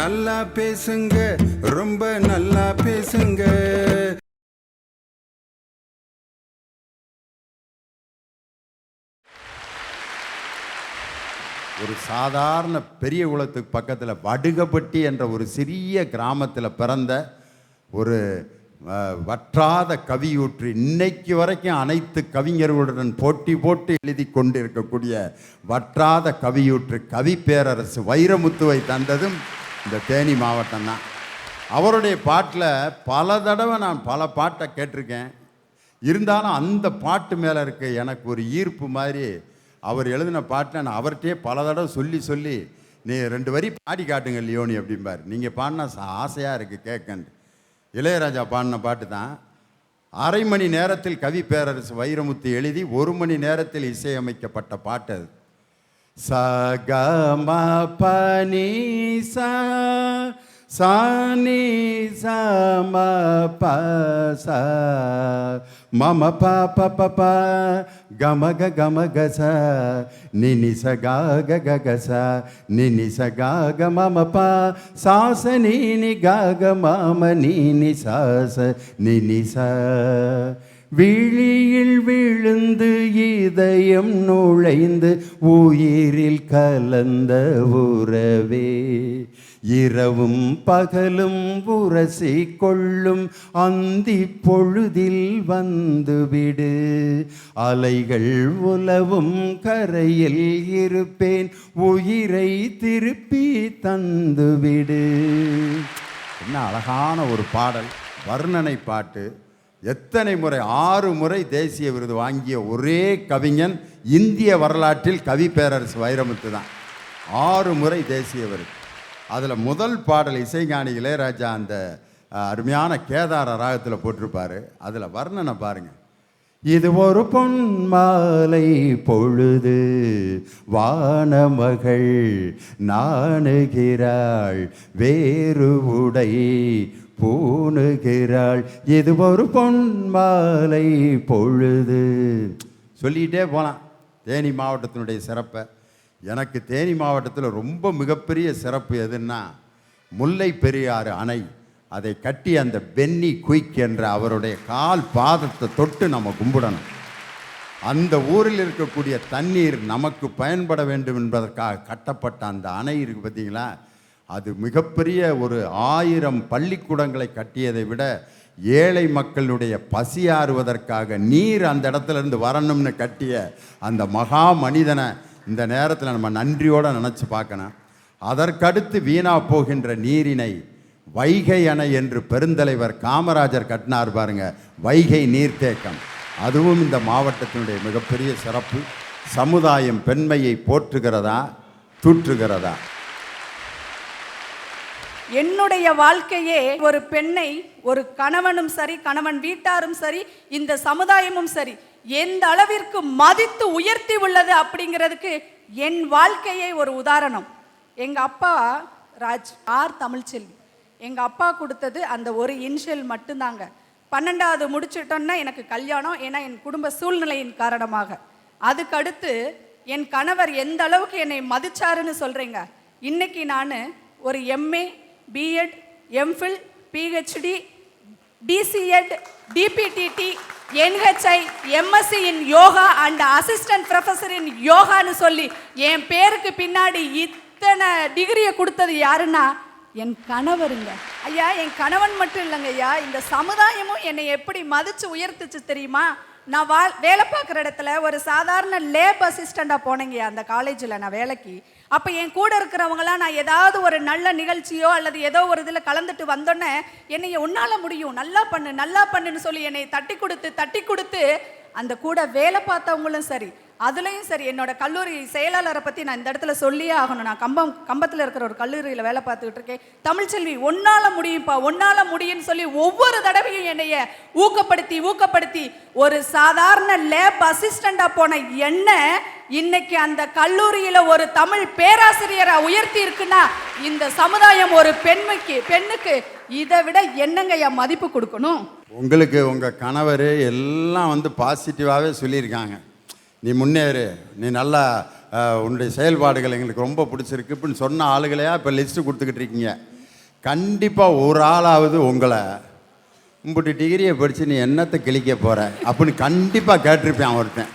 நல்லா பேசுங்க, ரொம்ப நல்லா பேசுங்க. ஒரு சாதாரண பெரிய குளத்துக்கு பக்கத்தில் வடுகப்பட்டி என்ற ஒரு சிறிய கிராமத்தில் பிறந்த ஒரு வற்றாத கவியூற்று, இன்னைக்கு வரைக்கும் அனைத்து கவிஞர்களுடன் போட்டி போட்டு எழுதி கொண்டு இருக்கக்கூடிய வற்றாத கவியூற்று கவி பேரரசு வைரமுத்துவை தந்ததும் இந்த தேனி மாவட்டம் தான். அவருடைய பாட்டில் பல தடவை நான் பல பாட்டை கேட்டிருக்கேன். இருந்தாலும் அந்த பாட்டு மேலே இருக்க எனக்கு ஒரு ஈர்ப்பு மாதிரி அவர் எழுதின பாட்டில் நான் அவர்கிட்டயே பல தடவை சொல்லி நீ 2 வரி பாடி காட்டுங்க லியோனி அப்படிம்பார். நீங்கள் பாடினா ஆசையாக இருக்குது கேட்கண்டு. இளையராஜா பாடின பாட்டு தான். 1/2 மணி நேரத்தில் கவி பேரரசு வைரமுத்து எழுதி 1 மணி நேரத்தில் இசையமைக்கப்பட்ட பாட்டு அது. சகம பனி சானி சம பச மம ப கமக கமகச நினிச ககச நினிச கக மம ப சாச நீனி கக மம நீனி சாச நினிச விழியில் விழுந்து இதயம் நுழைந்து உயிரில் கலந்த உறவே இரவும் பகலும் உரசி கொள்ளும் அந்தி பொழுதில் வந்துவிடு அலைகள் உலவும் கரையில் இருப்பேன் உயிரை திருப்பி தந்துவிடு. என்ன அழகான ஒரு பாடல், வர்ணனை பாட்டு. எத்தனை முறை 6 முறை தேசிய விருது வாங்கிய ஒரே கவிஞன் இந்திய வரலாற்றில் கவி பேரரசு வைரமுத்து தான். 6 முறை தேசிய விருது. அதில் முதல் பாடல் இசைஞானி இளையராஜா அந்த அருமையான கேதார ராகத்தில் போட்டிருப்பார். அதில் வர்ணனை பாருங்கள். இது ஒரு பொன் மாலை பொழுது வானமகள் நாணுகிறாள் வேறு உடை பூணுகிறாள். இது ஒரு பொன் மாலை பொழுது சொல்லிகிட்டே போகலாம் தேனி மாவட்டத்தினுடைய சிறப்பை. எனக்கு தேனி மாவட்டத்தில் ரொம்ப மிகப்பெரிய சிறப்பு எதுன்னா, முல்லை பெரியாறு அணை. அதை கட்டி அந்த பென்னி குயிக் என்ற அவருடைய கால் பாதத்தை தொட்டு நம்ம கும்பிடணும். அந்த ஊரில் இருக்கக்கூடிய தண்ணீர் நமக்கு பயன்பட வேண்டும் என்பதற்காக கட்டப்பட்ட அந்த அணை இருக்குது பார்த்தீங்களா, அது மிகப்பெரிய ஒரு 1000 பள்ளிக்கூடங்களை கட்டியதை விட ஏழை மக்களுடைய பசியாறுவதற்காக நீர் அந்த இடத்துலேருந்து வரணும்னு கட்டிய அந்த மகா மனிதனை இந்த நேரத்தில் நம்ம நன்றியோடு நினச்சி பார்க்கணும். அதற்கடுத்து வீணா போகின்ற நீரினை வைகை அணை என்று பெருந்தலைவர் காமராஜர் கட்டினார் பாருங்க, வைகை நீர்த்தேக்கம். அதுவும் இந்த மாவட்டத்தினுடைய மிகப்பெரிய சிறப்பு. சமுதாயம் பெண்மையை போற்றுகிறதா தூற்றுகிறதா? என்னுடைய வாழ்க்கையே ஒரு பெண்ணை, ஒரு கணவனும் சரி, கணவன் வீட்டாரும் சரி, இந்த சமுதாயமும் சரி, எந்த அளவிற்கு மதித்து உயர்த்தி உள்ளது அப்படிங்கிறதுக்கு என் வாழ்க்கையே ஒரு உதாரணம். எங்கள் அப்பா ராஜ் ஆர் தமிழ்ச்செல்வி. எங்கள் அப்பா கொடுத்தது அந்த ஒரு இனிஷியல் மட்டும்தாங்க. 12வது முடிச்சிட்டோன்னா எனக்கு கல்யாணம், ஏன்னா என் குடும்ப சூழ்நிலையின் காரணமாக. அதுக்கடுத்து என் கணவர் எந்த அளவுக்கு என்னை மதிச்சாருன்னு சொல்கிறேங்க. இன்னைக்கு நான் ஒரு MA, BEd, MPhil, PhD, DCEd, DPTT, NHI, MSc in yoga and assistant professor in யோகான்னு சொல்லி என் பேருக்கு பின்னாடி இத்தனை டிகிரியை கொடுத்தது யாருன்னா என் கணவருங்க. ஐயா, என் கணவன் மட்டும் இல்லைங்க ஐயா, இந்த சமுதாயமும் என்னை எப்படி மதித்து உயர்த்துச்சு தெரியுமா? நான் வேலை பார்க்குற இடத்துல ஒரு சாதாரண லேப் அசிஸ்டண்டாக போனேங்கய்யா அந்த காலேஜில் நான் வேலைக்கு. அப்போ என் கூட இருக்கிறவங்களாம் நான் ஏதாவது ஒரு நல்ல நிகழ்ச்சியோ அல்லது ஏதோ ஒரு இதில் கலந்துட்டு வந்தோன்னே என்னை உன்னால் முடியும், நல்லா பண்ணுன்னு சொல்லி என்னை தட்டி கொடுத்து அந்த கூட வேலை பார்த்தவங்களும் சரி, அதுலேயும் சரி, என்னோட கல்லூரி செயலாளரை பற்றி நான் இந்த இடத்துல சொல்லியே ஆகணும். நான் கம்பத்தில் இருக்கிற ஒரு கல்லூரியில் வேலை பார்த்துக்கிட்டு இருக்கேன். தமிழ்ச்செல்வி, ஒன்னால் முடியும்ப்பா, ஒன்னால் முடியும்னு சொல்லி ஒவ்வொரு தடவையும் என்னைய ஊக்கப்படுத்தி ஒரு சாதாரண லேப் அசிஸ்டண்டாக போன என்ன இன்னைக்கு அந்த கல்லூரியில் ஒரு தமிழ் பேராசிரியரை உயர்த்தி இருக்குன்னா இந்த சமுதாயம் ஒரு பெண்ணுக்கு இதை விட என்னங்கய்யா மதிப்பு கொடுக்கணும்? உங்களுக்கு உங்கள் கணவர் எல்லாம் பாசிட்டிவாகவே சொல்லியிருக்காங்க. நீ முன்னேறு, நீ நல்லா உன்னுடைய செயல்பாடுகள் எங்களுக்கு ரொம்ப பிடிச்சிருக்கு இப்படின்னு சொன்ன ஆளுகளையா இப்போ லிஸ்ட்டு கொடுத்துக்கிட்டு இருக்கீங்க. கண்டிப்பாக ஒரு ஆளாவது உங்களை உங்கள்கிட்ட டிகிரியை படித்து நீ என்னத்தை கிழிக்க போகிற அப்படின்னு கண்டிப்பாக கேட்டிருப்பேன் ஒருத்தன்.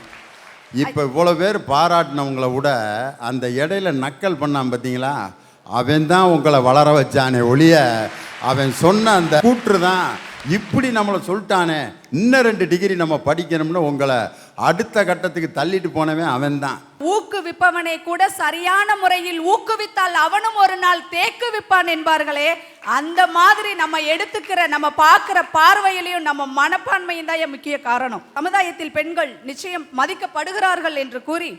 இப்போ இவ்வளோ பேர் பாராட்டினவங்களை விட அந்த இடையில நக்கல் பண்ணான் பார்த்தீங்களா, அவன் தான் உங்களை வளர வச்சானே ஒழிய அவன் சொன்ன அந்த கூற்று தான் இப்படி நம்மளை சொல்லிட்டானே இன்னும் 2 டிகிரி நம்ம படிக்கணும்னு உங்களை அடுத்த கட்டத்துக்கு தள்ளிட்டு போனவன் அவன் தான். ஊக்குவிப்பவனை கூட சரியான முறையில் ஊக்குவித்தால் அவனும் ஒரு நாள் தேக்குவிப்பான் என்பார்களே, அந்த மாதிரி நம்ம எடுத்துக்கிற நம்ம பார்க்கிற பார்வையிலையும் நம்ம மனப்பான்மையும் தான் முக்கிய காரணம். சமுதாயத்தில் பெண்கள் நிச்சயம் மதிக்கப்படுகிறார்கள் என்று கூறி,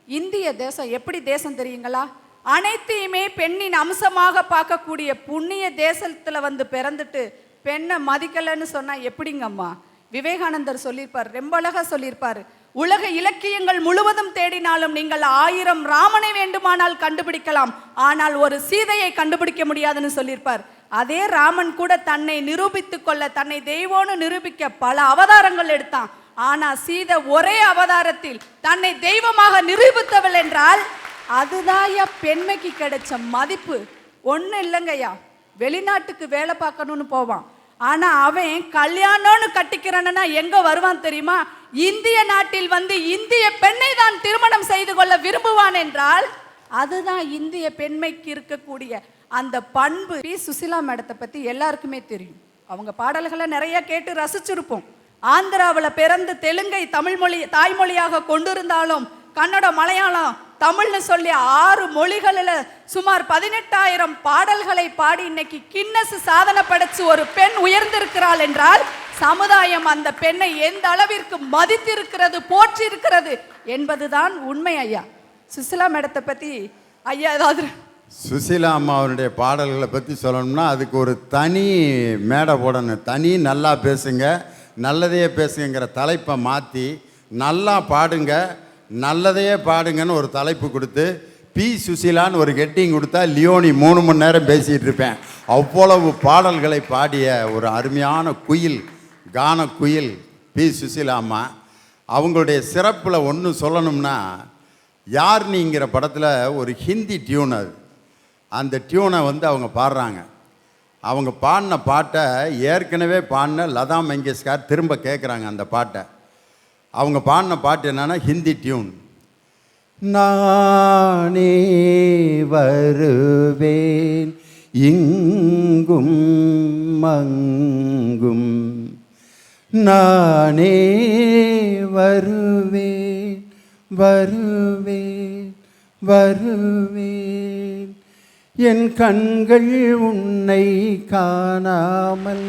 இந்திய தேசம் எப்படி தேசம் தெரியுங்களா, அனைத்தையுமே பெண்ணின் அம்சமாக பார்க்கக்கூடிய புண்ணிய தேசத்துல வந்து பிறந்துட்டு பெண்ணை மதிக்கலன்னு சொன்னா எப்படிங்கம்மா? விவேகானந்தர் சொல்லியிருப்பார், ரொம்ப அழகா சொல்லியிருப்பார், உலக இலக்கியங்கள் முழுவதும் தேடினாலும் நீங்கள் 1000 ராமனை வேண்டுமானால் கண்டுபிடிக்கலாம், ஆனால் ஒரு சீதையை கண்டுபிடிக்க முடியாதுன்னு சொல்லியிருப்பார். அதே ராமன் கூட தன்னை நிரூபித்துக் கொள்ள, தன்னை தெய்வம்னு நிரூபிக்க பல அவதாரங்கள் எடுத்தான். ஆனா சீதை ஒரே அவதாரத்தில் தன்னை தெய்வமாக நிரூபித்தவள் என்றால் அதுதான் பெண்மைக்கு கிடைச்ச மதிப்பு. ஒன்றும் இல்லைங்கய்யா, வெளிநாட்டுக்கு வேலை பார்க்கணும்னு போவான், ஆனா அவன் கல்யாணம்னு கட்டிக்கிறான்னா எங்க வருவான் தெரியுமா? இந்திய நாட்டில் வந்து இந்திய பெண்ணை தான் திருமணம் செய்து கொள்ள விரும்புவான் என்றால் அதுதான் இந்திய பெண்மைக்கு இருக்கக்கூடிய அந்த பண்பு. பி. சுசிலா மேடத்தை பத்தி எல்லாருக்குமே தெரியும். அவங்க பாடல்களை நிறைய கேட்டு ரசிச்சிருப்போம். ஆந்திராவில் பிறந்து தெலுங்கை தமிழ் மொழி தாய்மொழியாக கொண்டிருந்தாலும் கன்னடம், மலையாளம், தமிழ்னு சொல்லி 6 மொழிகளில் சுமார் 18,000 பாடல்களை பாடி இன்னைக்கு கின்னஸ் சாதனை படைச்சு ஒரு பெண் உயர்ந்திருக்கிறாள் என்றால் சமுதாயம் அந்த பெண்ணை எந்த அளவிற்கு மதித்திருக்கிறது, போற்றி இருக்கிறது என்பதுதான் உண்மை. ஐயா சுசிலா மேடத்தை பத்தி ஐயா ஏதாவது? சுசிலா அம்மாவனுடைய பாடல்களை பற்றி சொல்லணும்னா அதுக்கு ஒரு தனி மேடை போடணும். தனி நல்லா பேசுங்க, நல்லதையே பேசுங்கிற தலைப்பை மாற்றி நல்லா பாடுங்க, நல்லதையே பாடுங்கன்னு ஒரு தலைப்பு கொடுத்து பி. சுசிலான்னு ஒரு ஹெட்டிங் கொடுத்தா லியோனி 3 மணி நேரம் பேசிகிட்டு இருப்பேன். அவ்வளவு பாடல்களை பாடிய ஒரு அருமையான குயில், கான குயில் பி. சுசிலா அம்மா. அவங்களுடைய சிறப்பில் ஒன்று சொல்லணும்னா, யார்னிங்கிற படத்தில் ஒரு ஹிந்தி டியூனர், அந்த டியூனை வந்து அவங்க பாடுறாங்க. அவங்க பாடின பாட்டை ஏற்கனவே பாடின லதா மங்கேஷ்கர் திரும்ப கேட்குறாங்க அந்த பாட்டை. அவங்க பாடின பாட்டு என்னன்னா ஹிந்தி டியூன். நானே வருவேன் இங்கும் மங்கும், நானே வருவேன் வருவேன் வருவேன், என் கண்கள் உன்னை காணாமல்.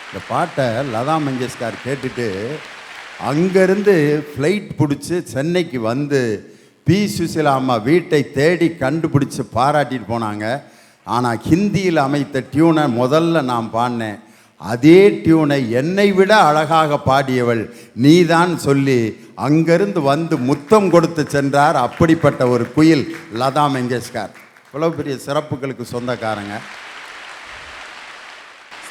இந்த பாட்டை லதா மங்கேஷ்கர் கேட்டுட்டு அங்கேருந்து ஃப்ளைட் பிடிச்சி சென்னைக்கு வந்து பி. சுசிலா அம்மா வீட்டை தேடி கண்டுபிடிச்சி பாராட்டிட்டு போனாங்க. ஆனால் ஹிந்தியில் அமைத்த டியூனை முதல்ல நான் பாடினேன். அதே டியூனை என்னை விட அழகாக பாடியவள் நீதான் சொல்லி அங்கேருந்து வந்து முத்தம் கொடுத்து சென்றார். அப்படிப்பட்ட ஒரு குயில் லதா மங்கேஷ்கர். இவ்வளோ பெரிய சிறப்புகளுக்கு சொந்தக்காரங்க.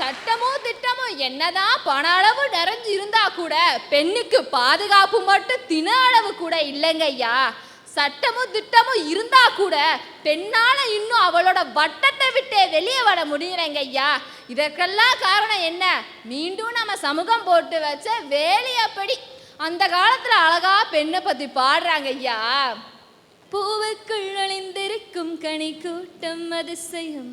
சட்டமோ திட்டமோ என்னதான் பண அளவு நிறைஞ்சு இருந்தா கூட பெண்ணுக்கு பாதுகாப்பு மட்டும் தின அளவு கூட இல்லைங்க ஐயா. சட்டமும் திட்டமும் இருந்தா கூட பெண்ணால இன்னும் அவளோட வட்டத்தை விட்டே வெளியே வர முடியலைங்க ஐயா. இதற்கெல்லாம் காரணம் என்ன? மீண்டும் நம்ம சமூகம் போட்டு வச்ச வேலையப்படி. அந்த காலத்துல அழகா பெண்ணை பத்தி பாடுறாங்க ஐயா. பூவுக்குள் ஒளிந்திருக்கும் கனி கூட்டம் அதிசயம்,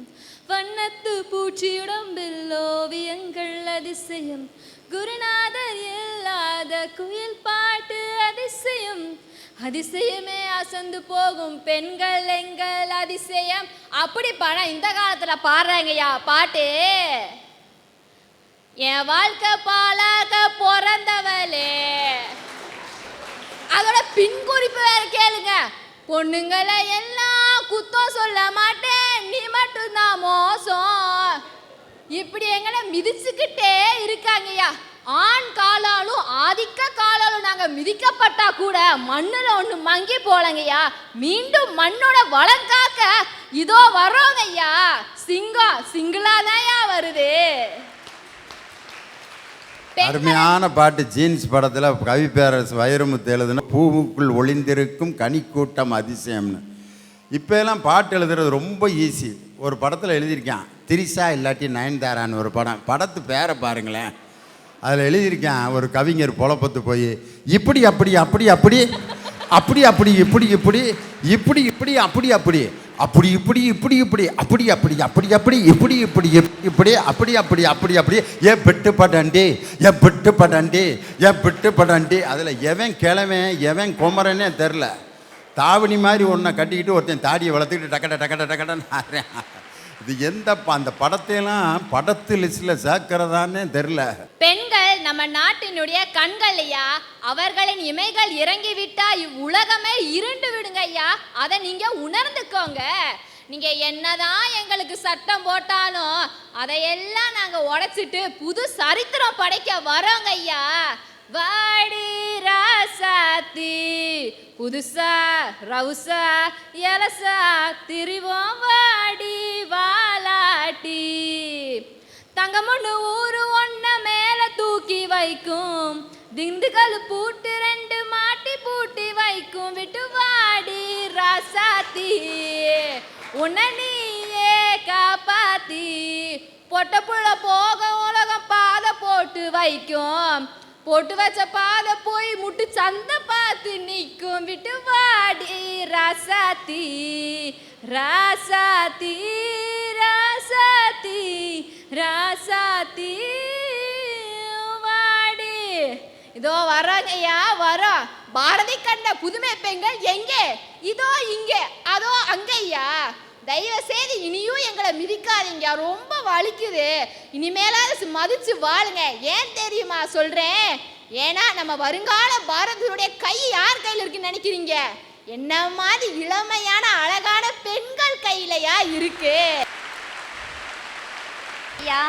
வண்ணத்து பூச்சியுடம்பில் ஓவியங்கள் அதிசயம், குருநாதர் இல்லாத குயில் பாட்டு அதிசயம், அதிசயமே அசந்து போகும் பெண்கள் எங்கள் அதிசயம். அப்படி பணம் இந்த காலத்துல பாடுறாங்கய்யா பாட்டு. என் வாழ்க்கை பாலாக பிறந்தவளே, அதோட பின் குறிப்பு வேற கேளுங்க. பொண்ணுங்களை எல்லாம் குத்தம் சொல்ல மாட்டேன், நீ மட்டும்தான் மோசம். இப்படி எங்களை மிதிச்சுக்கிட்டே இருக்காங்கய்யா. ஆண் காலாலும் ஆதிக்க காலாலும் நாங்க மிதிக்கப்பட்டா கூட மண்ணுல ஒண்ணு மங்கி போலங்கய்யா. மீண்டும் மண்ணோட வளம் காக்க இதோ வர்றோங்க ஐயா. சிங்கம் சிங்கிளாதான்யா வருது. அருமையான பாட்டு. ஜீன்ஸ் படத்தில் கவி பேரரசு வைரமுத்து எழுதுன பூவுக்குள் ஒளிந்திருக்கும் கனிக்கூட்டம் அதிசயம்னு. இப்போ எல்லாம் பாட்டு எழுதுறது ரொம்ப ஈஸி. ஒரு படத்தில் எழுதியிருக்கான், திரிசா இல்லாட்டி நயன்தாரான்னு ஒரு படத்து பேரை பாருங்களேன். அதில் எழுதியிருக்கேன், ஒரு கவிஞர் புலப்பத்து போய் இப்படி அப்படி அப்படி அப்படி அப்படி அப்படி இப்படி இப்படி இப்படி இப்படி அப்படி அப்படி அப்படி இப்படி இப்படி இப்படி அப்படி அப்படி அப்படி அப்படி இப்படி இப்படி இப்படி அப்படி அப்படி அப்படி அப்படி ஏன் பிட்டு படண்டி ஏன் பிட்டு படண்டி ஏன் பிட்டு படண்டி. அதில் எவன் கிழவன் எவன் குமரனே தெரில. தாவணி மாதிரி ஒன்றை கட்டிக்கிட்டு ஒருத்தன் தாடியை வளர்த்துக்கிட்டு டக்கட டக்கட டக்கடன்னு ஆடுறேன். இது எந்த அந்த படத்தையெல்லாம் படத்து லிஸ்ட்டில் சேர்க்கிறதானே தெரில. பெண்கள் நம்ம நாட்டினுடைய கண்கள் ஐயா. அவர்களின் இமைகள் இறங்கி விட்டா இவ்வுலகமே இருண்டு விடுங்க ஐயா. அதை நீங்க உணர்ந்துக்கோங்க. நீங்க என்னதான் எங்களுக்கு சட்டம் போட்டாலும் அதையெல்லாம் நாங்க உடைச்சிட்டு புது சரித்திரம் படைக்க வரோங்க ஐயா. வாடி ராசாத்தி புதுசா ரவுசா எலசா திரிவோம் வாடி வாலாட்டி. தங்கமொன்னு ஊரு ஒன்ன மேல தூக்கி வைக்கும், திண்டுக்கல் பூட்டு 2 மாட்டி பூட்டி வைக்கும். விட்டு வாடி ராசாத்தி உன்னை நீயே காப்பாத்தி. பொட்ட புள்ள போக உலகம் பாதை போட்டு வைக்கும், போட்டு வச்ச பாதை போய் முட்டு சந்தை பார்த்து நிற்கும். விட்டு வாடி ராசாத்தி ராசாத்தி ராசாத்தி ராசாத்தி வாடி. இதோ வர்றாங்கய்யா வரோம். பாரதி கண்ட புதுமை பெண்கள் எங்கே? இதோ இங்கே அதோ அங்கய்யா. தயவு செய்து இனியும் எங்களை மிதிக்காதீங்க, ரொம்ப வலிக்குது. இனிமேலாவது மதிச்சு வாழுங்க. ஏன் தெரியுமா சொல்றேன்? ஏன்னா நம்ம வருங்கால பாரதியுடைய கை யார் கையில் இருக்குன்னு நினைக்கிறீங்க? என்ன மாதிரி இளமையான அழகான பெண்கள் கையிலையா இருக்கு. ஐயா,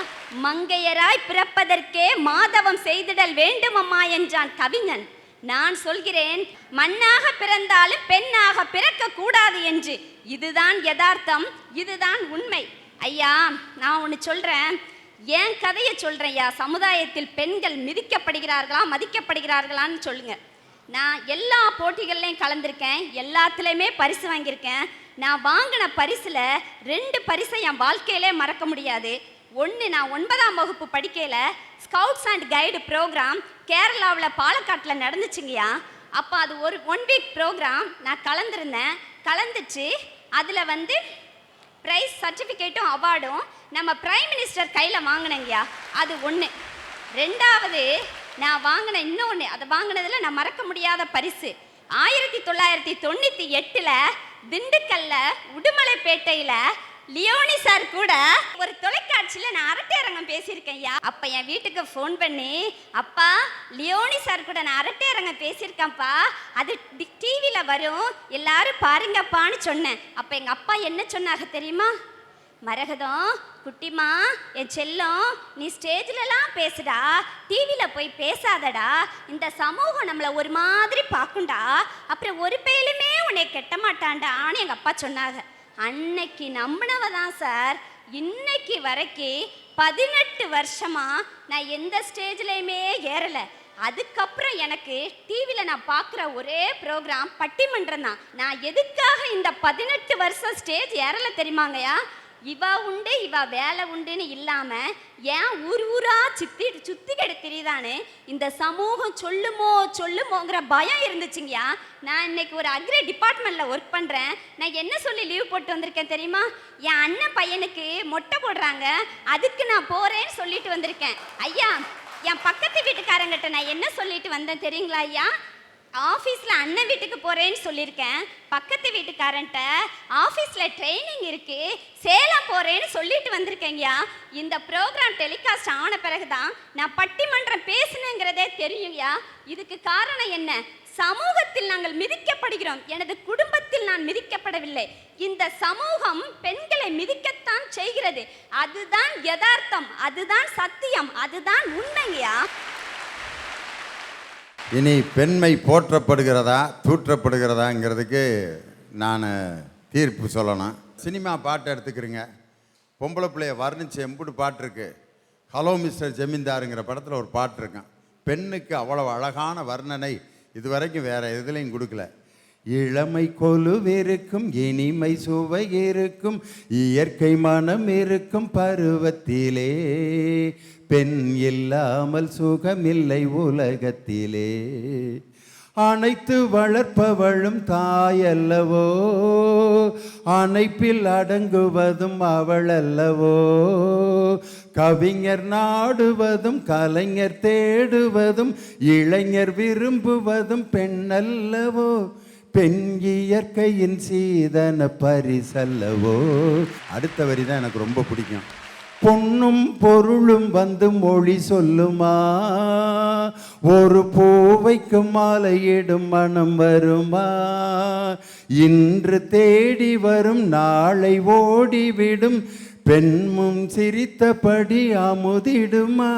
மங்கையராய் பிறப்பதற்கே மாதவம் செய்திடல் வேண்டுமம்மா என்றான் கவிஞன். நான் சொல்கிறேன், மண்ணாக பிறந்தாலும் பெண்ணாக பிறக்க கூடாது என்று. இதுதான் யதார்த்தம், இதுதான் உண்மை. ஐயா, நான் ஒன்று சொல்றேன், என் கதையை சொல்றேன் ஐயா. சமுதாயத்தில் பெண்கள் மிதிக்கப்படுகிறார்களா மதிக்கப்படுகிறார்களான்னு சொல்லுங்க. நான் எல்லா போட்டிகள்லையும் கலந்துருக்கேன், எல்லாத்துலேயுமே பரிசு வாங்கியிருக்கேன். நான் வாங்கின பரிசில் 2 பரிசை என் வாழ்க்கையிலே மறக்க முடியாது. ஒன்று, நான் 9ஆம் வகுப்பு படிக்கையில் ஸ்கவுட்ஸ் அண்ட் கைடு ப்ரோக்ராம் கேரளாவில் பாலக்காட்டில் நடந்துச்சுங்கய்யா. அப்போ அது ஒரு 1 வீக் ப்ரோக்ராம். நான் கலந்துச்சு. அதில் ப்ரைஸ் சர்டிஃபிகேட்டும் அவார்டும் நம்ம பிரைம் மினிஸ்டர் கையில் வாங்கினேங்கய்யா. அது ஒன்று. 2வது, நான் வாங்கின இன்னொன்று, அதை வாங்கினதில் நான் மறக்க முடியாத பரிசு 1998 திண்டுக்கல்ல உடுமலைப்பேட்டையில் லியோனி சார் கூட ஒரு தொலைக்காட்சியில் நான் அரட்டையரங்கம் பேசியிருக்கேன் ஐயா. அப்போ என் வீட்டுக்கு ஃபோன் பண்ணி, அப்பா லியோனி சார் கூட நான் அரட்டையரங்கம் பேசியிருக்கேன்ப்பா, அது டிவியில் வரும், எல்லாரும் பாருங்கப்பான்னு சொன்னேன். அப்போ எங்கள் அப்பா என்ன சொன்னாங்க தெரியுமா? மரகதம் குட்டிமா, என் செல்லம், நீ ஸ்டேஜ்லலாம் பேசுடா, டிவியில் போய் பேசாதடா. இந்த சமூகம் நம்மளை ஒரு மாதிரி பார்க்குண்டா, அப்புறம் ஒரு பேலுமே உன்னை கெட்ட மாட்டான்டான்னு எங்கள் அப்பா சொன்னாங்க. அன்னைக்கு நம்பினவ தான் சார் இன்னைக்கு வரைக்கும் 18 வருஷமாக நான் எந்த ஸ்டேஜ்லேயுமே ஏறலை. அதுக்கப்புறம் எனக்கு டிவியில் நான் பார்க்குற ஒரே ப்ரோக்ராம் பட்டிமன்றம் தான். நான் எதுக்காக இந்த 18 வருஷம் ஸ்டேஜ் ஏறலை தெரியுமாங்கய்யா? இவ உண்டு இவ வேலை உண்டுன்னு இல்லாமல் ஏன் ஊரா சுத்திக்கிட்டு தெரியுதானே இந்த சமூகம் சொல்லுமோங்கிற பயம் இருந்துச்சுங்கய்யா. நான் இன்னைக்கு ஒரு அக்ரி டிபார்ட்மெண்ட்டில் ஒர்க் பண்ணுறேன். நான் என்ன சொல்லி லீவ் போட்டு வந்திருக்கேன் தெரியுமா? என் அண்ணன் பையனுக்கு மொட்டை போடுறாங்க, அதுக்கு நான் போகிறேன்னு சொல்லிட்டு வந்திருக்கேன். ஐயா, என் பக்கத்து வீட்டுக்காரங்கிட்ட நான் என்ன சொல்லிட்டு வந்தேன் தெரியுங்களா ஐயா? ஆஃபீஸில் அண்ணன் வீட்டுக்கு போகிறேன்னு சொல்லியிருக்கேன். பக்கத்து வீட்டுக்காரன்ட்ட ஆஃபீஸில் ட்ரைனிங் இருக்குது, சேலம் போகிறேன்னு சொல்லிட்டு வந்திருக்கேங்கய்யா. இந்த ப்ரோக்ராம் டெலிகாஸ்ட் ஆன பிறகு தான் நான் பட்டிமன்றம் பேசுனேங்கிறதே தெரியுங்கய்யா. இதுக்கு காரணம் என்ன? சமூகத்தில் நாங்கள் மிதிக்கப்படுகிறோம். எனது குடும்பத்தில் நான் மிதிக்கப்படவில்லை. இந்த சமூகம் பெண்களை மிதிக்கத்தான் செய்கிறது. அதுதான் யதார்த்தம், அதுதான் சத்தியம், அதுதான் உண்மைங்கய்யா. இனி பெண்மை போற்றப்படுகிறதா தூற்றப்படுகிறதாங்கிறதுக்கு நான் தீர்ப்பு சொல்லணும். சினிமா பாட்டு எடுத்துக்கிறீங்க, பொம்பளை பிள்ளைய வர்ணிச்சு எம்புட்டு பாட்டு இருக்கு. ஹலோ மிஸ்டர் ஜமீன்தாருங்கிற படத்தில் ஒரு பாட்டு இருக்கான். பெண்ணுக்கு அவ்வளவு அழகான வர்ணனை இதுவரைக்கும் வேற எதுலையும் கொடுக்கல. இளமை கொலுவிருக்கும், இனிமை சுவை இருக்கும், இயற்கை மனம் இருக்கும் பருவத்திலே, பெண் இல்லாமல் சுகமில்லை உலகத்திலே, அனைத்து வளர்ப்பவளும் தாயல்லவோ, அணைப்பில் அடங்குவதும் அவள் அல்லவோ, கவிஞர் நாடுவதும் கலைஞர் தேடுவதும் இளைஞர் விரும்புவதும் பெண்ணல்லவோ, பெண் இயற்கையின் சீதன பரிசல்லவோ. அடுத்த வரி தான் எனக்கு ரொம்ப பிடிக்கும். பொன்னும் பொருளும் வந்து மொழி சொல்லுமா, ஒரு பூவைக்கும் மாலையிடும் மனம் வருமா, இன்று தேடி வரும் நாளை ஓடிவிடும், பெண்மும் சிரித்தபடி அமுதிடுமா,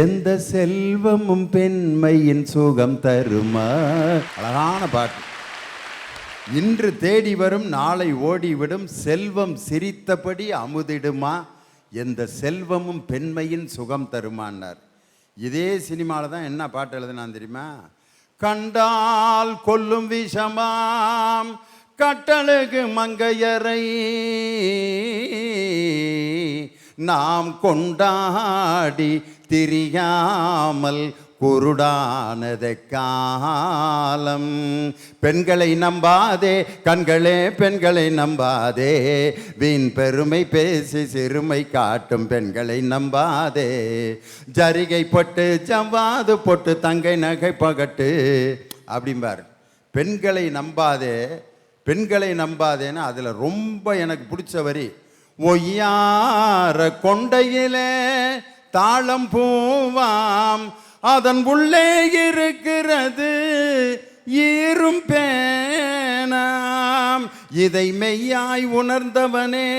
எந்த செல்வமும் பெண்மையின் சுகம் தருமா. அழகான பாட்டு. இன்று தேடி வரும் நாளை ஓடிவிடும், செல்வம் சிரித்தபடி அமுதிடுமா, எந்த செல்வமும் பெண்மையின் சுகம் தருமான்னார். இதே சினிமாவில் தான் என்ன பாட்டு எழுதுனான் தெரியுமா? கண்டால் கொல்லும் விஷமாம் கட்டழகு மங்கையரை நாம் கொண்டாடி திரியாமல் குருடானது காலம். பெண்களை நம்பாதே கண்களே, பெண்களை நம்பாதே, வீண் பெருமை பேசி சிறுமை காட்டும் பெண்களை நம்பாதே, ஜரிகை பொட்டு ஜவ்வாது பொட்டு தங்கை நகை பகட்டு அப்படிம்பார். பெண்களை நம்பாதே, பெண்களை நம்பாதேன்னு அதில் ரொம்ப எனக்கு பிடிச்ச வரி, ஒய்யார கொண்டையிலே தாளம் பூவாம், அதன் உள்ளே இருக்கிறது ஈரும் பேனாம், இதை மெய்யாய் உணர்ந்தவனே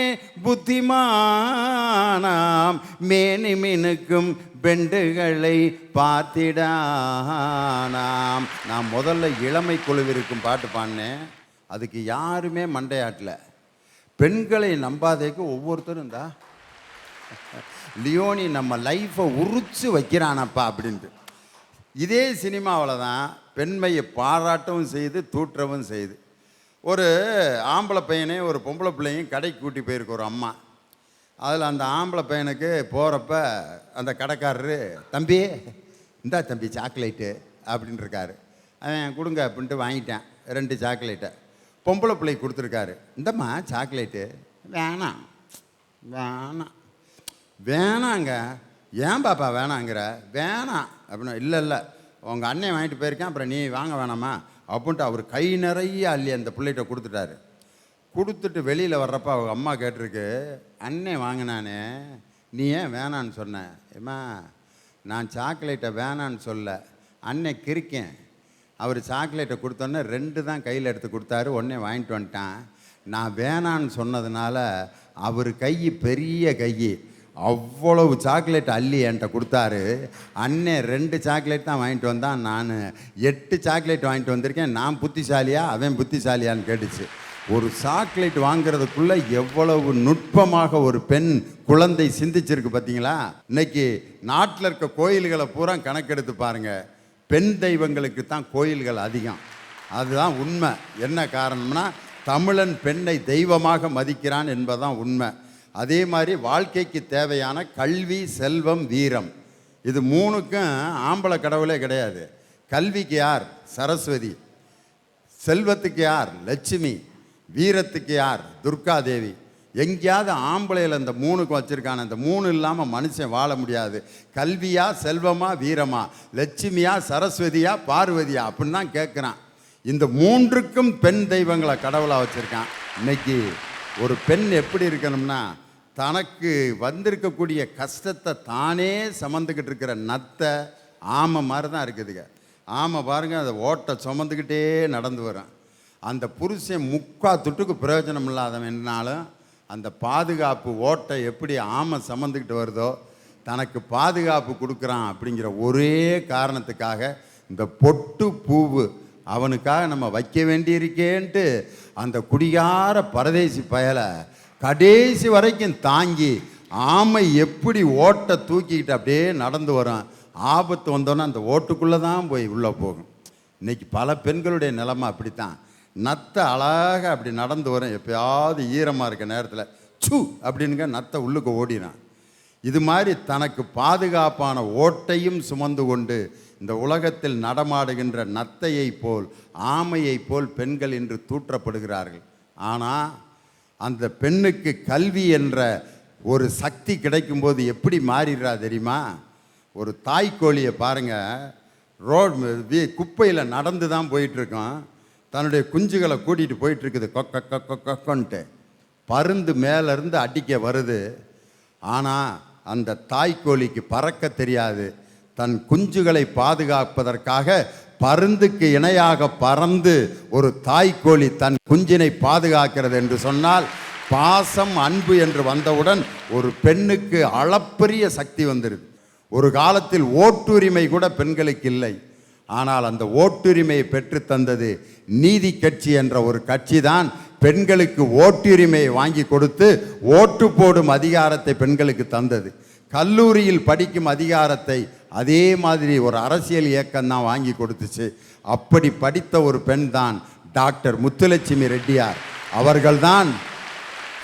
புத்திமானாம், மேனி மினுக்கும் பெண்டுகளை பார்த்திடானாம். நான் முதல்ல இளமை குழுவிருக்கும் பாட்டு பாடினேன், அதுக்கு யாருமே மண்டையாட்டல. பெண்களை நம்பாதேக்கு ஒவ்வொருத்தரும் இருந்தா லியோனி நம்ம லைஃப்பை உரிச்சு வைக்கிறானப்பா அப்படின்ட்டு. இதே சினிமாவில் தான் பெண்மையை பாராட்டவும் செய்து தூற்றவும் செய்து. ஒரு ஆம்பளை பையனே ஒரு பொம்பளை பிள்ளையும் கடைக்கு கூட்டி போயிருக்கு ஒரு அம்மா. அதில் அந்த ஆம்பளை பையனுக்கு போகிறப்ப அந்த கடைக்காரரு, தம்பி இந்தா தம்பி சாக்லேட்டு அப்படின்னு இருக்காரு. அவன் கொடுங்க அப்படின்ட்டு வாங்கிட்டேன் 2 சாக்லேட்டை. பொம்பளை பிள்ளைக்கு கொடுத்துருக்காரு, இந்தம்மா சாக்லேட்டு. வேணாம் வேணாம் வேணாங்க. ஏன் பாப்பா வேணாங்கிற? வேணாம் அப்படின்னா, இல்லை இல்லை உங்கள் அண்ணன் வாங்கிட்டு போயிருக்கேன், அப்புறம் நீ வாங்க வேணாமா அப்படின்ட்டு அவர் கை நிறைய அள்ளி அந்த பிள்ளைகிட்ட கொடுத்துட்டாரு. கொடுத்துட்டு வெளியில் வர்றப்ப அவங்க அம்மா கேட்டிருக்கு, அண்ணன் வாங்கினானே நீ ஏன் வேணான்னு சொன்னேன்? ஏம்மா நான் சாக்லேட்டை வேணான்னு சொல்ல, அண்ணன் கிறுக்கேன். அவர் சாக்லேட்டை கொடுத்தோன்னே 2 தான் கையில் எடுத்து கொடுத்தாரு, ஒன்றே வாங்கிட்டு வந்துட்டான். நான் வேணான்னு சொன்னதுனால அவர் கை பெரிய கை, அவ்வளவு சாக்லேட் அள்ளி என்கிட்ட கொடுத்தாரு. அண்ணன் 2 சாக்லேட் தான் வாங்கிட்டு வந்தான், நான் 8 சாக்லேட் வாங்கிட்டு வந்திருக்கேன். நான் புத்திசாலியா அவன் புத்திசாலியான்னு கேட்டுச்சு. ஒரு சாக்லேட் வாங்கிறதுக்குள்ளே எவ்வளவு நுட்பமாக ஒரு பெண் குழந்தை சிந்திச்சிருக்கு பார்த்தீங்களா? இன்னைக்கு நாட்டில் இருக்க கோயில்களை பூரா கணக்கெடுத்து பாருங்கள், பெண் தெய்வங்களுக்கு தான் கோயில்கள் அதிகம். அதுதான் உண்மை. என்ன காரணம்னா தமிழன் பெண்ணை தெய்வமாக மதிக்கிறான் என்பதுதான் உண்மை. அதே மாதிரி வாழ்க்கைக்கு தேவையான கல்வி, செல்வம், வீரம், இது 3க்கும் ஆம்பளை கடவுளே கிடையாது. கல்விக்கு யார்? சரஸ்வதி. செல்வத்துக்கு யார்? லட்சுமி. வீரத்துக்கு யார்? துர்காதேவி. எங்கேயாவது ஆம்பளையில் இந்த 3க்கு வச்சுருக்கான. இந்த 3 இல்லாமல் மனுஷன் வாழ முடியாது. கல்வியா, செல்வமா, வீரமா, லட்சுமியா, சரஸ்வதியா, பார்வதியா அப்படின்னு தான் கேட்குறான். இந்த 3க்கும் பெண் தெய்வங்களை கடவுளாக வச்சுருக்கான். இன்னைக்கு ஒரு பெண் எப்படி இருக்கணும்னா, தனக்கு வந்திருக்கக்கூடிய கஷ்டத்தை தானே சுமந்துக்கிட்டு இருக்கிற நத்தை ஆமை மாதிரி தான் இருக்குதுங்க. ஆமை பாருங்கள், அதை ஓட்டை சுமந்துக்கிட்டே நடந்து வரும். அந்த புருஷன் 3/4 துட்டுக்கு பிரயோஜனம் இல்லாதவனாலும் அந்த பாதுகாப்பு ஓட்டை எப்படி ஆமை சுமந்துக்கிட்டு வருதோ, தனக்கு பாதுகாப்பு கொடுக்குறான் அப்படிங்கிற ஒரே காரணத்துக்காக இந்த பொட்டு பூவு அவனுக்காக நம்ம வைக்க வேண்டியிருக்கேன்ட்டு அந்த குடிகார பரதேசி பயலை கடைசி வரைக்கும் தாங்கி ஆமை எப்படி ஓட்டை தூக்கிக்கிட்டு அப்படியே நடந்து வரும், ஆபத்து வந்தோன்னே அந்த ஓட்டுக்குள்ளே தான் போய் உள்ளே போகும். இன்றைக்கி பல பெண்களுடைய நிலைமை அப்படித்தான். நத்தை அழகாக அப்படி நடந்து வரும், எப்பயாவது ஈரமாக இருக்க நேரத்தில் சூ அப்படின்னுங்க நத்தை உள்ளுக்கு ஓடினான். இது மாதிரி தனக்கு பாதுகாப்பான ஓட்டையும் சுமந்து கொண்டு இந்த உலகத்தில் நடமாடுகின்ற நத்தையை போல் ஆமையை போல் பெண்கள் இன்று தூற்றப்படுகிறார்கள். ஆனால் அந்த பெண்ணுக்கு கல்வி என்ற ஒரு சக்தி கிடைக்கும்போது எப்படி மாறிடுறா தெரியுமா? ஒரு தாய்க்கோழியை பாருங்கள், குப்பையில் நடந்து தான் போயிட்டுருக்கோம், தன்னுடைய குஞ்சுகளை கூட்டிகிட்டு போயிட்டுருக்குது, கொக்கொன்ட்டு பருந்து மேலேருந்து அடிக்க வருது. ஆனால் அந்த தாய்க்கோழிக்கு பறக்க தெரியாது. தன் குஞ்சுகளை பாதுகாப்பதற்காக பருந்துக்கு இணையாக பறந்து ஒரு தாய்க்கோழி தன் குஞ்சினை பாதுகாக்கிறது என்று சொன்னால், பாசம் அன்பு என்று வந்தவுடன் ஒரு பெண்ணுக்கு அளப்பரிய சக்தி வந்துடுது. ஒரு காலத்தில் ஓட்டுரிமை கூட பெண்களுக்கு இல்லை. ஆனால் அந்த ஓட்டுரிமையை பெற்று தந்தது நீதி கட்சி என்ற ஒரு கட்சி தான். பெண்களுக்கு ஓட்டுரிமையை வாங்கி கொடுத்து ஓட்டு போடும் அதிகாரத்தை பெண்களுக்கு தந்தது. கல்லூரியில் படிக்கும் அதிகாரத்தை அதே மாதிரி ஒரு அரசியல் இயக்கம் தான் வாங்கி கொடுத்துச்சு. அப்படி படித்த ஒரு பெண் தான் டாக்டர் முத்துலட்சுமி ரெட்டியார். அவர்கள்தான்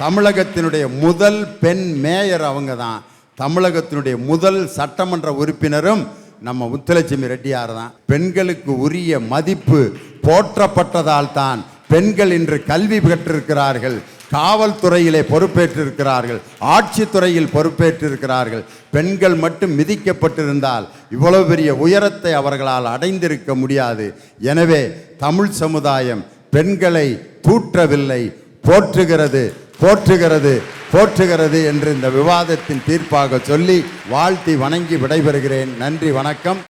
தமிழகத்தினுடைய முதல் பெண் மேயர். அவங்க தான் தமிழகத்தினுடைய முதல் சட்டமன்ற உறுப்பினரும் நம்ம முத்துலட்சுமி ரெட்டியார் தான். பெண்களுக்கு உரிய மதிப்பு போற்றப்பட்டதால் தான் பெண்கள் இன்று கல்வி பெற்றிருக்கிறார்கள், காவல்துறையிலே பொறுப்பேற்றிருக்கிறார்கள், ஆட்சித்துறையில் பொறுப்பேற்றிருக்கிறார்கள். பெண்கள் மட்டும் மிதிக்கப்பட்டிருந்தால் இவ்வளவு பெரிய உயரத்தை அவர்களால் அடைந்திருக்க முடியாது. எனவே தமிழ் சமுதாயம் பெண்களை தூற்றவில்லை, போற்றுகிறது போற்றுகிறது போற்றுகிறது என்று இந்த விவாதத்தின் தீர்ப்பாக சொல்லி வாழ்த்தி வணங்கி விடைபெறுகிறேன். நன்றி, வணக்கம்.